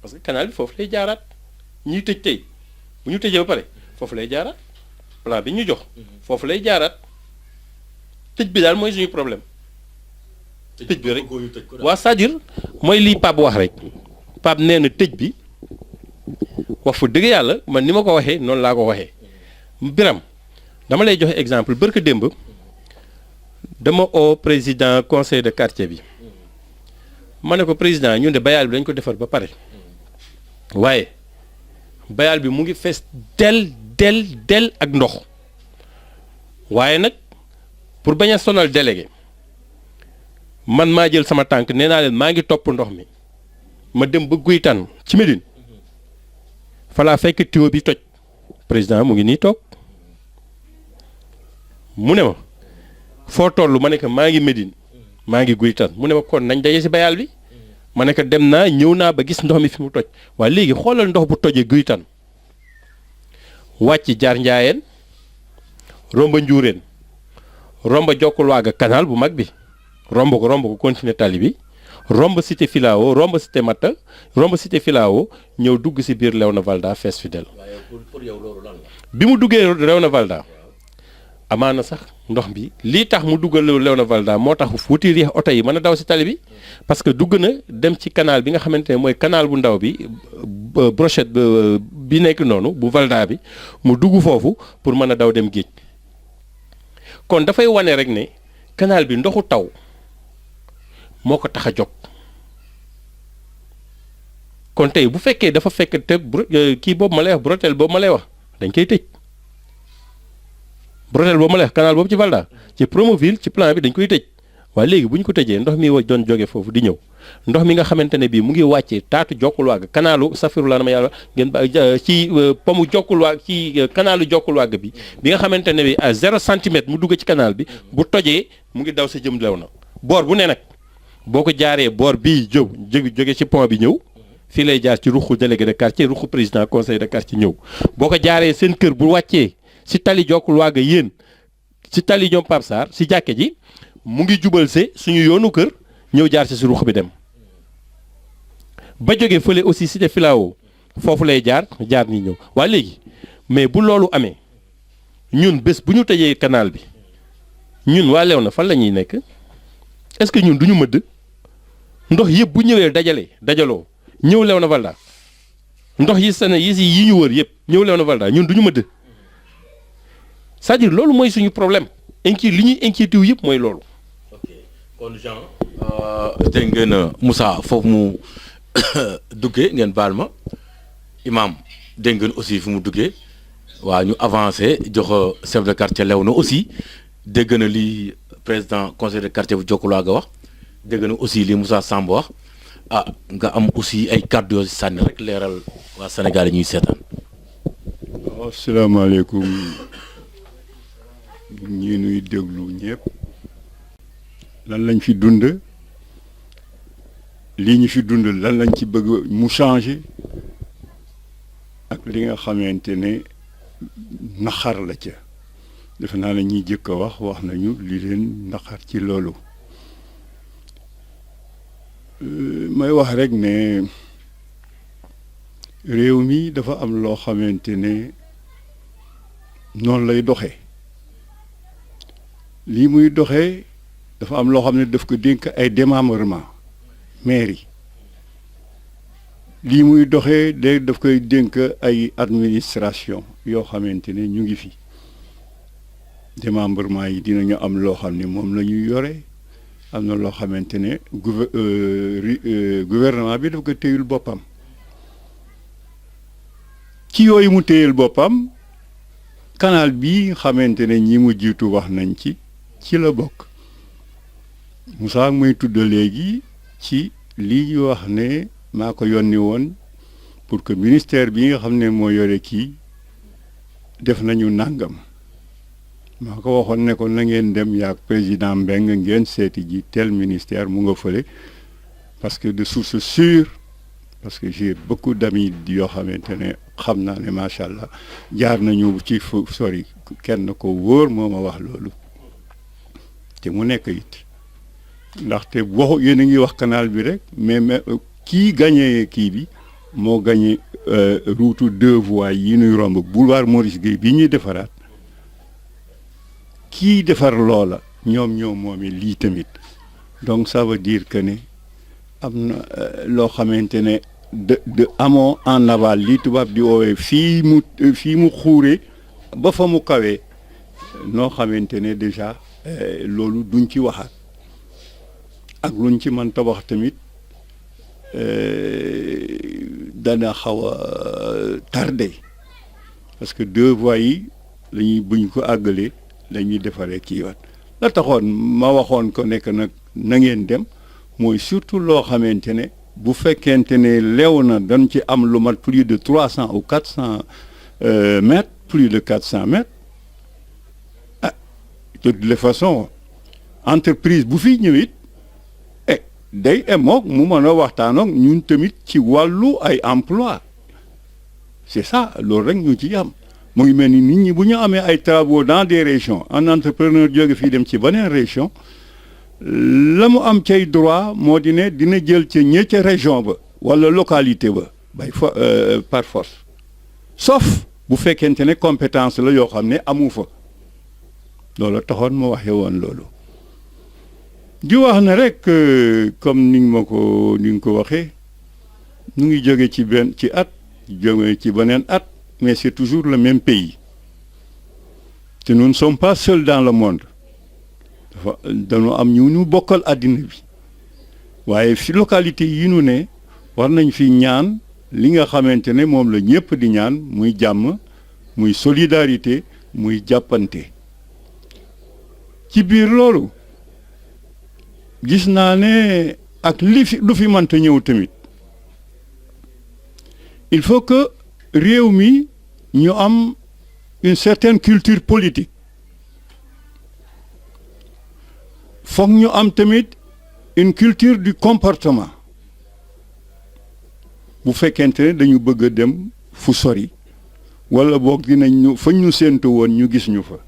parce que canal bi foofu lay jaaraat ñuy tëj tey bu ñu tëjee ba pare foofu lay jaaraat plan bi ñu jox foofu lay jaaraat tëj bi daal mooy suñu problème. tëj bi rek waa c'est-à-dire mooy lii Pape wax rek Pape nee na tëj bi wax fa dëgg yàlla man ni ma ko waxee noonu laa ko waxee Biram dama lay joxe exemple barka démb dama oo président conseil de quartier bi ma ne ko président ñun de bayal bi dañ ko defar ba pare waaye bayal bi mu ngi fees del ak ndox waaye nag pour bañ a sonal délégué man maa jël sama tànk nee naa leen maa ngi topp ndox mi ma dem ba Guytaan ci Médine falaa fekk tuyau bi toj président mu ngi nii toog mu ne ma foo toll ma ne ko maa ngi Médine maa ngi Guytaan mu ne ma kon nañ daje si bayal bi ma ne ko dem naa ñëw naa ba gis ndox mi fi mu toj waaye léegi xoolal ndox bu tojee Guytaan wàcc jaar Njaayeen romba Njuureen romba Jokkul waaga canal bu mag bi romb ko continuer tali bi romb cité Filao romb cité Matta romb cité Filao ñëw dugg si biir Léona Valda fees fidèle. waaye pour yow loolu lan la. bi mu duggee Léona Valda amaana sax ndox bi lii tax mu duggal Léona Valda moo tax wuti riix oto yi mën a daw si tali bi parce que dugg na dem ci canal bi nga xamante ne mooy canal bu ndaw bi brochette bi nekk noonu bu Valda bi mu dugg foofu pour mën a daw dem géej kon dafay wane rek ne canal bi ndoxu taw moo ko tax a jóg kon tey bu fekkee dafa fekk te kii boobu ma lay wax bretelle boobu ma lay wax dañ koy tëj bretelle boobu ma lay wax canal boobu ci Valda ci Promoville ci plan bi dañ koy tëj waaye léegi bu ñu ko tëjee ndox mi doon jóge foofu di ñëw ndox mi nga xamante ne bii mu ngi wàccee taatu Jokkulwàgg kanalu Safirullah na ma yàlla ngeen ba ci pomu Jokkulwàgg ci kanalu Jokkulwàgg bi nga xamante ne bi à 0 centimètre mu dugg ci canal bi bu tojee mu ngi daw sa jëm lew na boor bu ne nag boo ko jaaree boor bii jóge ci pont bi ñëw fii lay jaar ci ruxu délégué de quartier ruxu président conseil de quartier ñëw boo ko jaaree seen kër bu wàccee si tali Jokkulwàgg yéen si tali ñoom Pape Sarr si jàkke ji mu ngi jubal se suñu yoonu kër ñëw jaar si ruux bi dem ba jógee fële aussi cité Filao foofu lay jaar ni ñëw waaye léegi mais bu loolu amee ñun bés bu ñu tëjee canal bi ñun waa Léona fan la ñuy nekk est-ce que ñun duñu mëdd ndox yëpp bu ñëwee dajaloo ñëw Léona Valda ndox yi ñu wër yëpp ñëw Léona Valda ñun duñu mëdd c'est-à-dire loolu mooy suñu problème li ñuy inquiété wu yëpp mooy loolu. kon Jean dégg ngeen Moussa foofu mu duggee ngeen baal ma imam dégg ngeen aussi fu mu duggee waa ñu avancé jox chef de quartier Léona aussi dégg na li président conseil de quartier bu Jokkulwàgg wax dégg na aussi li Moussa Samb wax nga am aussi ay kàddu yoo sànni rek leeral waa Sénégal yi ñuy seetaan. waaw asalaamaaleykum ñi nuy déglu ñëpp. lan lañ fi dund lii ñu fi dund lan lañ ci bëgg mu changer ak li nga xamante ne naxar la ca defe naa ne ñiy jëkk a wax nañu li leen naxar ci loolu may wax rek ne réew mi dafa am loo xamante ne noonu lay doxee lii muy doxee dafa am loo xam ne daf ko dénk ay démembrement mairie lii muy doxee léegi daf koy dénk ay administration yoo xamante ne ñu ngi fi démembrement yi dinañu am loo xam ne moom la ñuy yore am na loo xamante ne gouvernement bi daf ko téyul boppam ci yooyu mu téyul boppam canal bii xamante ne ñi mu jiitu wax nañ ci la bokk Moussa muy tudd léegi ci lii ñu wax ne maa ko yónni woon pour que ministère bi nga xam ne moo yore kii def nañu nàngam maa ko waxoon ne ko na ngeen dem yaag président Mbeng ngeen seeti ji tel ministère mu nga fële parce que de source sûre parce que j'ai beaucoup d'amis yoo xamante ne xam naa ne macha allah jaar nañu ci fu sori kenn ko wóor moo ma wax loolu te mu nekk it ndaxte waxu yéen a ngi wax canal bi rek mais kii gagné kii bi moo gagné route 2 voies yi ñuy romb boulevard Maurice Guèye bi ñuy defaraat kii defar loola ñoom moomi lii tamit donc ça veut dire que ne am na loo xamante ne de amont en aval lii tubaab di woowee fii mu xuure ba fa mu kawee noo xamante ne déjà loolu duñ ci waxaat ak luñ ci mën ta wax tamit dana xaw a tardé parce que 2 voies yi lañuy buñ ko àggalee lañuy defaree kii waat la taxoon ma waxoon ko nekk nag na ngeen dem mooy surtout loo xamante ne bu fekkente ne leew na dañ ci am lu mat plus de 300 ou 400 mètres plus de 400 mètres de toute façon entreprise bu fi ñëwit day emoog mu mën a waxtaan ak ñun tamit ci wàllu ay emploi c'est ça loolu rek ñu ci am mu ngi mel ni nit ñi bu ñu amee ay travaux dans des régions un entrepreneur jóge fii dem ci beneen région la mu am cay droit moo di ne dina jël ca ñe ca région ba wala localité ba par force sauf bu fekkente ne compétence la yoo xam ne amu fa loolu taxoon ma waxee woon loolu di wax na rek comme ni nga ko waxee ñu ngi jóge ci at jóge ci beneen at mais c'est toujours le même pays te nous ne sommes pas seuls dans le monde dafa dañu am ñu bokkal àddina bi waaye fi localité yi ñu ne war nañ fi ñaan li nga xamante ne moom la ñëpp di ñaan muy jàmm muy solidarité muy jàppante ci biir loolu gis naa ne ak lu fi mënta ñëw tamit il faut que réew mi ñu am une certaine culture politique foog ñu am tamit une culture du comportement bu fekkente ne dañu bëgg a dem fu sori wala boog dinañ ñu fa ñu séentu woon ñu gis ñu fa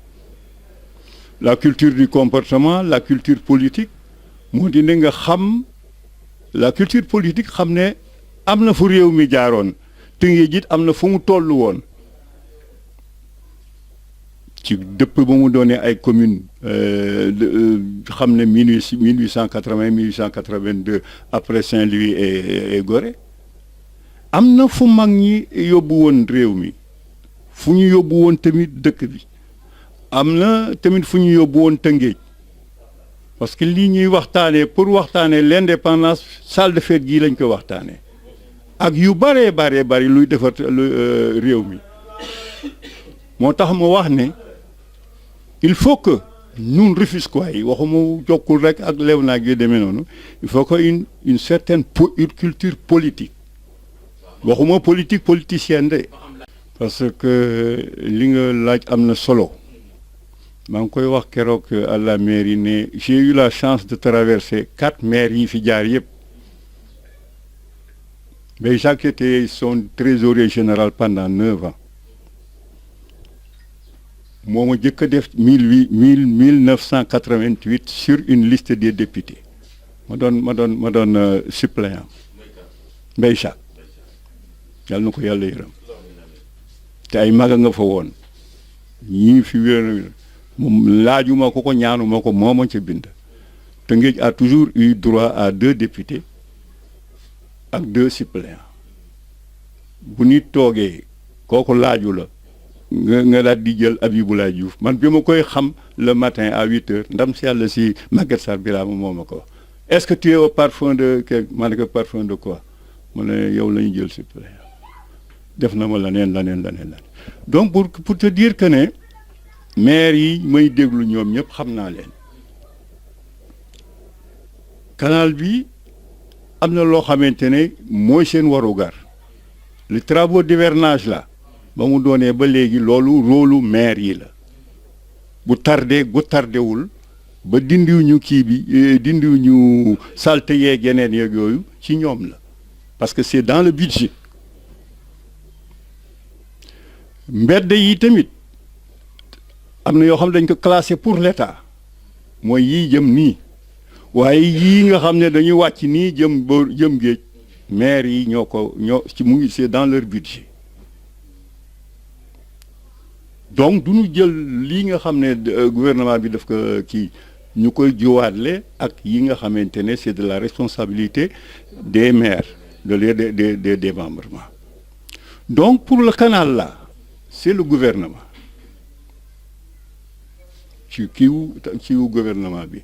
la culture du comportement la culture politique moo di ne nga xam la culture politique xam ne am na fu réew mi jaaroon te ngi jit am na fu mu toll woon ci dëpp ba mu doonee ay communes xam ne 1880 1882 après Saint-Louis et Gorée am na fu mag ñi yóbbu woon réew mi fu ñu yóbbu woon tamit dëkk bi am na tamit fu ñu yóbbu woon Tëngéej parce que lii ñuy waxtaanee pour waxtaanee l'indépendance salle de fête gii lañ ko waxtaanee ak yu bëree bëri luy defar réew mi moo tax ma wax ne il faut que ñun Rufisquois yi waxuma jokkul rek ak lew naag yu demee noonu il faut que une certaine une culture politique waxuma politique politicienne de parce que li nga laaj am na solo maa ngi koy wax keroog à la mairie ne j'ai eu la chance de traverser 4 maires yi fi jaar yëpp mais Jacques était son trésorier général pendant 9 ans moo ma jëkk a def 1988 sur une liste des députés ma doon suppléant Mbaye Jacques yàlla na ko yàlla yërëm te ay maga nga fa woon ñii fi wér moom laajuma ko ñaanuma ko moo ma ca bind Tëngéej a toujours eu droit à 2 députés ak 2 suppléants bu nit toogee kooku laaju la nga daal di jël Abiboulaye Diouf man bi ma koy xam le matin à 8 heures ndam si yàlla si Maguette Sarr Birame moo ma ko wax est-ce que tu es au parfum de ma ne ko parfum de quoi mu ne yow la ñu jël suppléant def na ma leneen donc pour te dire que ne maire yi may déglu ñoom ñëpp xam naa leen canal bi am na loo xamante ne mooy seen warugar les travaux d'hivernage là ba mu doonee ba léegi loolu rôlu maire yi la bu tardewul ba dindiw ñu salte yeeg yeneen yeeg yooyu ci ñoom la parce que c'est dans le budget mbedd yi tamit am na yoo xam ne dañ ko classé pour l'État mooy yii jëm nii waaye yii nga xam ne dañuy wàcc nii jëm géej maire yi ñoo ci mu ngi c'est dans leur budget donc du ñu jël lii nga xam ne gouvernement bi daf ko kii ñu koy jiwaatle ak yi nga xamante ne c'est de la responsabilité des maires des démembrements donc pour le canal là c'est le gouvernement ci kiiwu gouvernement bi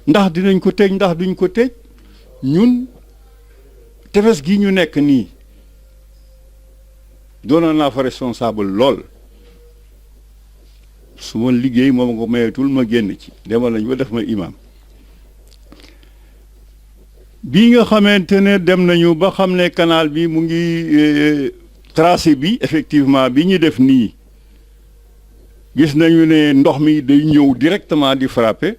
ndax dinañ ko tëj ndax duñ ko tëj ñun tefes gi ñu nekk nii doonoon naa fa responsable lool su ma liggéey moom ko mayetul ma génn ci demal nañ ba def ma imam bii nga xamante ne dem nañu ba xam ne canal bi mu ngi tracé bi effectivement bi ñu def nii gis nañu ne ndox mi day ñëw directement di frapper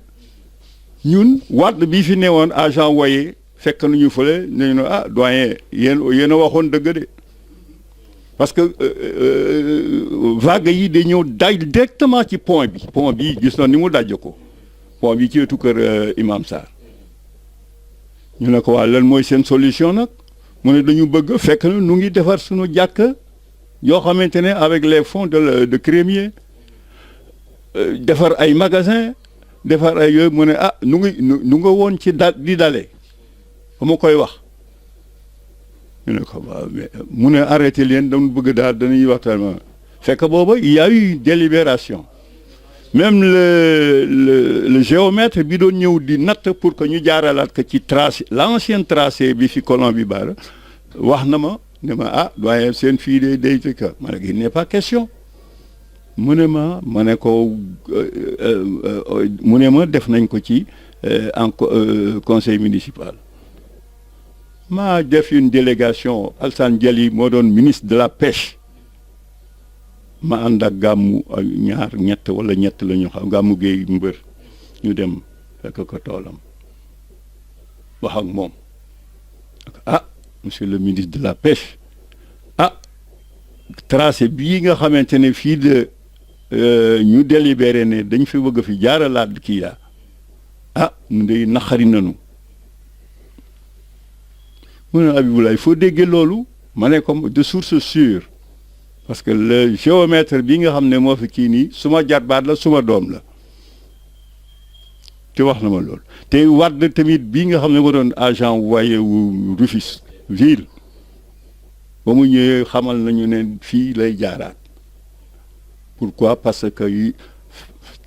ñun Wade bii fi newoon agent Woye fekk nañu fële nañu ne ah doyen yéen a waxoon dëgg de parce que vague yi day ñëw daj directement ci pont bi gis na ni mu daj ko pont bi ci wetu kër Imam Sarr ñu ne ko waa lan mooy seen solution nag mu ne dañu bëgg fekk na nu ngi defar suñu jàkk yoo xamante ne avec les fonds de crémier defar ay magasin defar ay yooyu mu ne ah nu nga woon ci di dale ba ma koy wax ñu ne ko waaw mais mu ne arrêté leen dama bëgg daal dañuy waxtaan fekk booba il y a eu délibération même le géomètre bi doon ñëw di natt pour que ñu jaaralaat ko ci tracé l'ancien tracé bi fi colon bi baara wax na ma ne ma ah doyen seen fii de day fekk ma ne ko il n'est pas question mu ne ma ne ko mu ne ma def nañ ko ci en conseil municipal maa def une délégation Alassane Dialy moo doon ministre de la pêche ma ànd ak gàmmu ñaar ñett wala ñett la ñu xam gàmmu géey mbër ñu dem fekk ko toolam wax ak moom ah monsieur le ministre de la pêche ah tracé bii nga xamante ne fii de ñu délibéré ne dañ fi bëgg fi jaaralaat kii yaa ah ñu day naqari nanu mu ne Abibulaay foo déggee loolu ma ne comme de source sûre parce que le géomètre bi nga xam ne moo fi kii nii suma jarbaat la suma doom la te wax na ma loolu te Wade tamit bii nga xam ne moo doon agent voyer wu Rufisque ville ba mu ñëwee xamal nañu ne fii lay jaaraat pourquoi parce que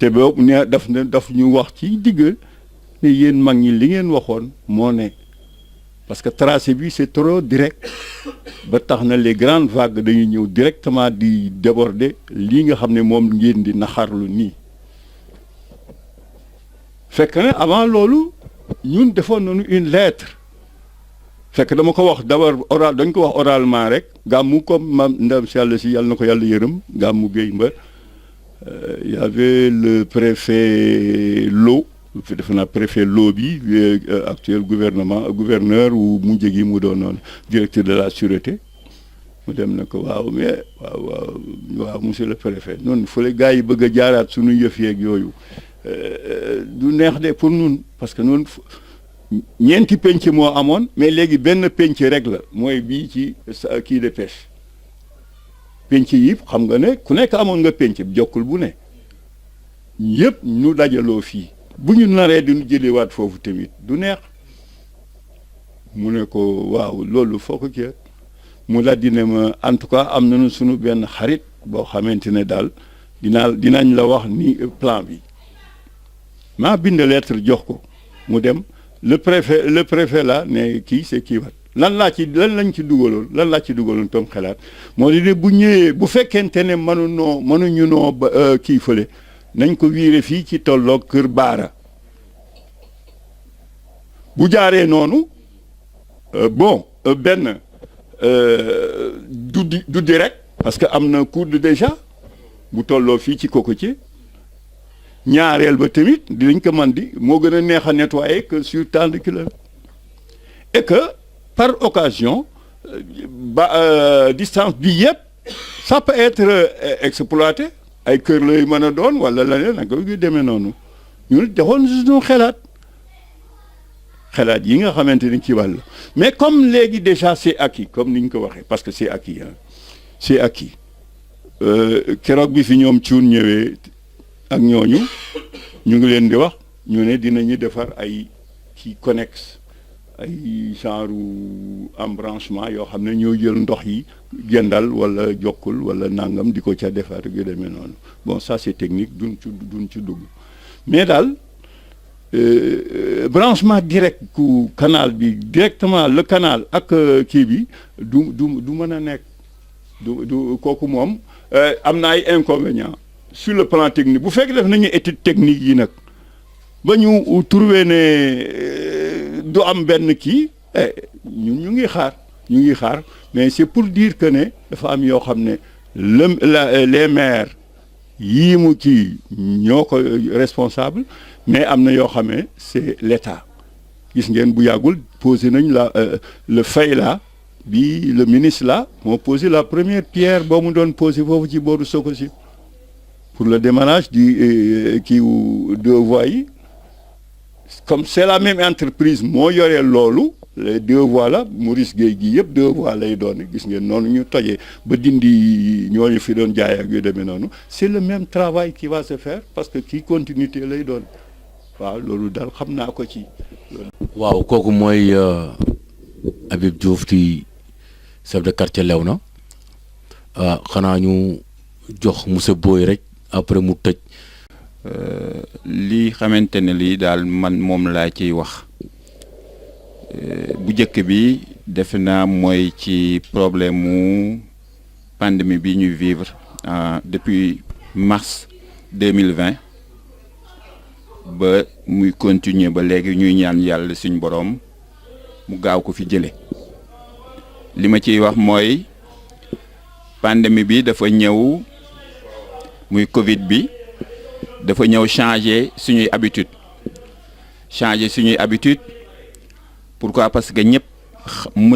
te boobu ne daf ñu wax ci digg ne yéen mag ñi li ngeen waxoon moo ne parce que tracé bi c'est trop direct ba tax na les grandes vagues dañuy ñëw directement di déborder lii nga xam ne moom ngeen di naxarlu nii fekk na avant loolu ñun defoon nañu une lettre fekk dama ko wax d'abord oral dañ ko wax oralement rek gàmmu comme mam ndam si yàlla na ko yàlla yërëm gàmmu géey mbër y avait le préfet Lo defe naa préfet Lo bi actuel gouverneur ou mujj gi mu doon noonu directeur de la sûreté mu dem na ko waaw mais waaw monsieur le préfet noonu fële gars yi bëgg a jaaraat suñu yëf yeeg yooyu du neex de pour ñun parce que noonu ñeenti penc moo amoon mais léegi benn penc rek la mooy bii ci kii de pêche penc yi xam nga ne ku nekk amoon nga penc jokkul bu ne yëpp ñu dajaloo fii bu ñu naree di ñu jëlewaat foofu tamit du neex mu ne ko waaw loolu foo ko kii mu la di ne ma en tout cas am nañu suñu benn xarit boo xamante ne daal dinañ la wax ni plan bi maa bind lettre jox ko mu dem le préfet là ne kii c'est kii wat lan laa ci dugaloon tom xalaat moo di ne bu ñëwee bu fekkente ne mënuñu noo ba kii fële nañ ko wiire fii ci tolloog kër Baara bu jaaree noonu benn du direct parce que am na coude déjà bu tolloo fii ci Cocotier ñaareel ba tamit dinañ ko man di moo gën a neex a nettoyer que sur tant de kilomètres et que par occasion distance bi yëpp ça peut être exploité ay kër lay mën a doon wala leneen nag yu demee noonu ñun defoon suñu xalaat yi nga xamante ni ci wàll mais comme léegi déjà c'est acquis comme ni ñu ko waxee parce que c'est acquis c'est acquis keroog bi fi ñoom cuun ñëwee ak ñooñu ñu ngi leen di wax ñu ne dinañu defar ay kii connexe ay genre embranchement yoo xam ne ñoo jël ndox yi gendal wala jokkul wala nangam di ko ca defar yu demee noonu bon ça c'est technique duñ ci dugg mais daal branchement direct ku canal bi directement le canal ak kii bi du mën a nekk du kooku moom am na ay inconvénients sur le plan technique bu fekk def nañu étude technique yi nag ba ñu trouvé ne du am benn kii ñu ngi xaar mais c'est pour dire que ne dafa am yoo xam ne les maires yii mu kii ñoo ko responsable mais am na yoo xam ne c'est l'État gis ngeen bu yàggul posé nañ le fay là bi le ministre là moo posé la première pierre boo mu doon posé foofu ci booru Sococim pour le démarrage du deux voies yi comme c'est la même entreprise moo yoree loolu les deux voies là Maurice Gueye gi yëpp deux voies lay doon gis ngeen noonu ñu tojee ba dindi ñooñu fi doon jaay ak yu demee noonu c'est le même travail qui va se faire parce que kii continuité lay doon waaw loolu daal xam naa ko ci. waaw kooku mooy Habib Diouf di chef de quartier Léona xanaa ñu jox monsieur Boye rek après mu tëj. lii xamante ne lii daal man moom laa ciy wax bu njëkk bi defe naa mooy ci problème mu pandémie bi ñuy vivre depuis mars 2020 ba muy continuer ba léegi ñuy ñaan yàlla suñ boroom mu gaaw ko fi jële li ma ciy wax mooy pandémie bi dafa ñëw muy Covid bi dafa ñëw changer suñuy habitude pourquoi parce que ñëpp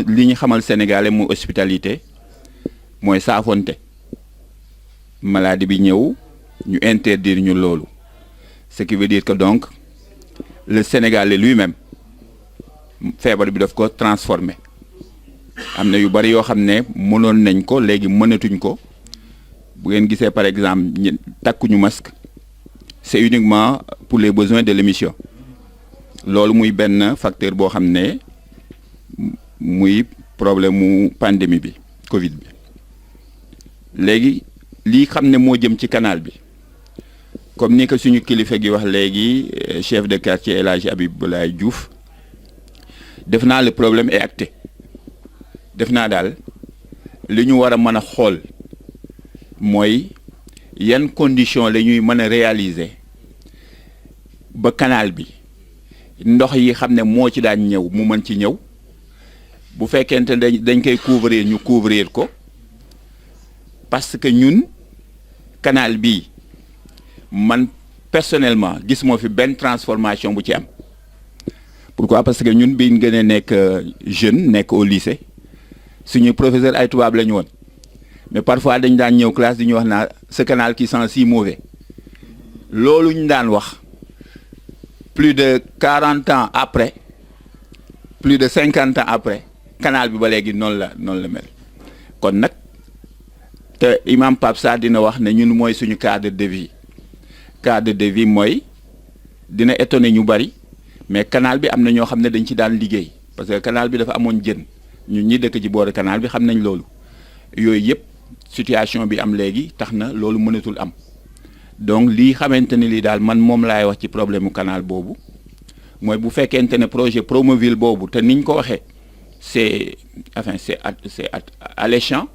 li ñu xamal Sénégalais mu hospitalité mooy saafonte maladie bi ñëw ñu interdire ñu loolu ce qui veut dire que donc le Sénégalais lui-même feebar bi daf ko transformé am na yu bari yoo xam ne mënoon nañ ko léegi mënatuñ ko bu ngeen gisee par exemple takkuñu masque c'est uniquement pour les besoins de l'émission loolu muy benn facteur boo xam ne muy problème mu pandémie bi Covid bi léegi lii xam ne moo jëm ci canal bi comme ni ko suñu kilifa gi wax léegi chef de quartier El Hadji Abibulaye Diouf def naa le problème est acté def naa daal li ñu war a mën a xool mooy yan conditions la ñuy mën a réaliser ba canal bi ndox yi xam ne moo ci daan ñëw mu mën ci ñëw bu fekkente ne dañ koy couvrir ñu couvrir ko parce que ñun canal bi man personnellement gis moo fi benn transformation bu ci am pourquoi parce que ñun biñ gën a nekk jeune nekk au lycée suñu professeur ay tubaab la ñu woon mais parfois dañ daan ñëw classe di ñu wax naa ce canal qui sent si mauvais loolu ñu daan wax plus de 40 ans après plus de 50 ans après canal bi ba léegi noonu la mel kon nag te imam Pape Sarr dina wax ne ñun mooy suñu cadre de vie mooy dina étonner ñu bari mais canal bi am na ñoo xam ne dañ ci daan liggéey parce que canal bi dafa amoon jën ñun ñi dëkk ci booru canal bi xam nañ loolu yooyu yëpp situation bi am léegi tax na loolu mënatul am donc lii xamante ne lii daal man moom laay wax ci problème mu canal boobu mooy bu fekkente ne projet Promoville boobu te niñ ko waxee c'est alléchant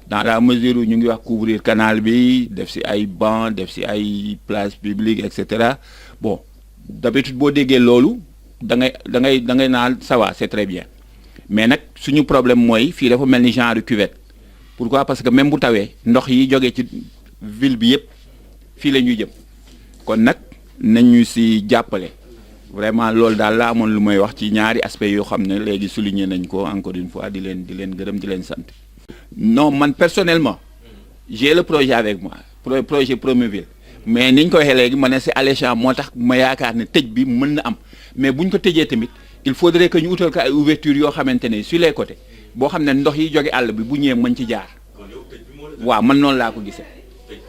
dans la mesure où ñu ngi wax couvrir canal bi def ci ay banc def ci ay place publique et cetera bon d'habitude boo déggee loolu da ngay naan ça va c'est très bien mais nag suñu problème mooy fii dafa mel ni genre cuvette pourquoi parce que même bu tawee ndox yi jógee ci ville bi yëpp fii la ñuy jëm kon nag nañu ci jàppale vraiment loolu daal la amoon lu may wax ci ñaari aspects yoo xam ne léegi souligné nañ ko encore une fois di leen gërëm di leen sant. non man personnellement j'ai le projet avec moi projet Promoville mais niñ ko waxee léegi ma ne c'est alléchant moo tax ma yaakaar ne tëj bi mën na am mais buñ ko tëjee tamit il faudrait que ñu utal ko ay ouverture yoo xamante ne sur les côtés boo xam ne ndox yi jóge àll bi bu ñëwee mën ci jaar waaw man noonu laa ko gisee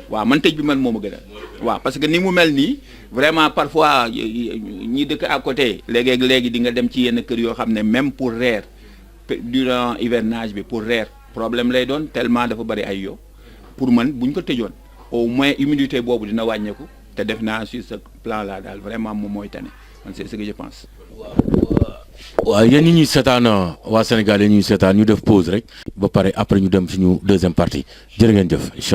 waaw man tëj bi man moo ma gën a waaw parce que ni mu mel nii vraiment parfois ñi dëkk à côté léegi di nga dem ci yenn kër yoo xam ne même pour reer durant hivernage bi pour reer problème lay doon tellement dafa bari ay yow pour man buñ ko tëjoon au moins humidité boobu dina wàññeeku te def naa sur ce plan là daal vraiment moom mooy tane man c'est ce que je pense. waaw yéen ñi ñuy seetaan waa Sénégal yi ñuy seetaan ñu def pause rek ba pare après ñu dem suñu deuxième partie jërë ngeen jëf incha allah